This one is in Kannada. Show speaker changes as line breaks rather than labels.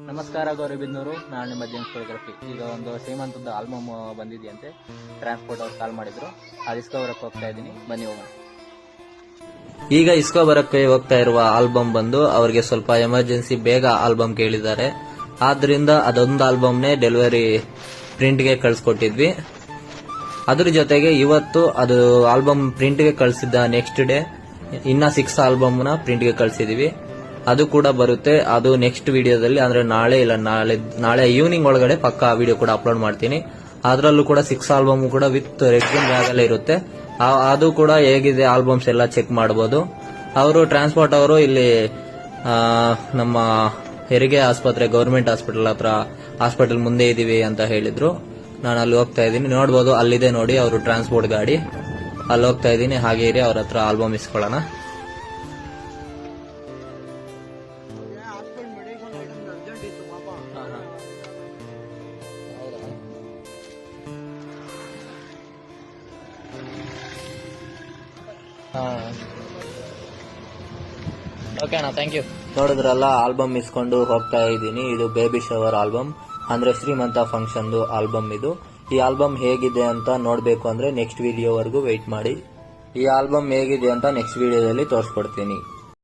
ನಮಸ್ಕಾರ ಗೌರಿಬಿದನೂರು, ನಾನು ನಿಮ್ಮ ಜೇಮ್ಸ್ ಫೋಟೋಗ್ರಫಿ. ಈಗ ಒಂದು ಶ್ರೀಮಂತದ ಆಲ್ಬಮ್ ಬಂದಿದೆಯಂತೆ. ಟ್ರಾನ್ಸ್ಪೋರ್ಟ್ ಅವ್ರು ಕಾಲ್ ಮಾಡಿದ್ರು, ಅದು ಇಸ್ಕೊಬರಕ್ಕೆ ಹೋಗ್ತಾ ಇದ್ದೀನಿ, ಬನ್ನಿ ಹೋಗೋಣ.
ಈಗ ಇಸ್ಕೊಬರಕ್ಕೆ ಹೋಗ್ತಾ ಇರುವ ಆಲ್ಬಮ್ ಬಂದು ಅವ್ರಿಗೆ ಸ್ವಲ್ಪ ಎಮರ್ಜೆನ್ಸಿ ಬೇಗ ಆಲ್ಬಮ್ ಕೇಳಿದ್ದಾರೆ. ಆದ್ರಿಂದ ಅದೊಂದು ಆಲ್ಬಮ್ನೇ ಡೆಲಿವರಿ ಪ್ರಿಂಟ್ಗೆ ಕಳ್ಸಿಕೊಟ್ಟಿದ್ವಿ. ಅದ್ರ ಜೊತೆಗೆ ಇವತ್ತು ಅದು ಆಲ್ಬಮ್ ಪ್ರಿಂಟ್ಗೆ ಕಳಿಸಿದ್ದ ನೆಕ್ಸ್ಟ್ ಡೇ ಇನ್ನ 6 ಆಲ್ಬಮ್ನ ಪ್ರಿಂಟ್ಗೆ ಕಳ್ಸಿದೀವಿ. ಅದು ಕೂಡ ಬರುತ್ತೆ. ಅದು ನೆಕ್ಸ್ಟ್ ವಿಡಿಯೋದಲ್ಲಿ, ಅಂದ್ರೆ ನಾಳೆ ಈವ್ನಿಂಗ್ ಒಳಗಡೆ ಪಕ್ಕ ಆ ವಿಡಿಯೋ ಕೂಡ ಅಪ್ಲೋಡ್ ಮಾಡ್ತೀನಿ. ಅದರಲ್ಲೂ ಕೂಡ 6 ಆಲ್ಬಮ್ ಕೂಡ ವಿತ್ ರೆಕ್ಸಿನ್ ಬ್ಯಾಗ್ ಅಲ್ಲೇ ಇರುತ್ತೆ. ಅದು ಕೂಡ ಹೇಗಿದೆ ಆಲ್ಬಮ್ಸ್ ಎಲ್ಲ ಚೆಕ್ ಮಾಡಬಹುದು. ಅವರು ಟ್ರಾನ್ಸ್ಪೋರ್ಟ್ ಅವರು ಇಲ್ಲಿ ನಮ್ಮ ಹೆರಿಗೆ ಆಸ್ಪತ್ರೆ, ಗವರ್ಮೆಂಟ್ ಹಾಸ್ಪಿಟಲ್ ಮುಂದೆ ಇದೀವಿ ಅಂತ ಹೇಳಿದ್ರು. ನಾನು ಅಲ್ಲಿ ಹೋಗ್ತಾ ಇದ್ದೀನಿ, ನೋಡಬಹುದು. ಅಲ್ಲಿದೆ ನೋಡಿ ಅವರು ಟ್ರಾನ್ಸ್ಪೋರ್ಟ್ ಗಾಡಿ. ಅಲ್ಲಿ ಹೋಗ್ತಾ ಇದ್ದೀನಿ, ಹಾಗೆ ಇರಿ, ಅವ್ರ ಹತ್ರ ಆಲ್ಬಮ್ ಇಸ್ಕೊಳ್ಳೋಣ.
ಓಕೆ ಅಣ್ಣ, ಥ್ಯಾಂಕ್ ಯು.
ನೋಡಿದ್ರಲ್ಲ, ಆಲ್ಬಮ್ ಇಸ್ಕೊಂಡು ಹೋಗ್ತಾ ಇದ್ದೀನಿ. ಇದು ಬೇಬಿ ಶವರ್ ಆಲ್ಬಮ್, ಅಂದ್ರೆ ಶ್ರೀಮಂತ ಫಂಕ್ಷನ್ ಆಲ್ಬಮ್ ಇದು. ಈ ಆಲ್ಬಮ್ ಹೇಗಿದೆ ಅಂತ ನೋಡ್ಬೇಕು ಅಂದ್ರೆ ನೆಕ್ಸ್ಟ್ ವಿಡಿಯೋವರೆಗೂ ವೆಯ್ಟ್ ಮಾಡಿ. ಈ ಆಲ್ಬಮ್ ಹೇಗಿದೆ ಅಂತ ನೆಕ್ಸ್ಟ್ ವಿಡಿಯೋದಲ್ಲಿ ತೋರಿಸ್ಕೊಡ್ತೀನಿ.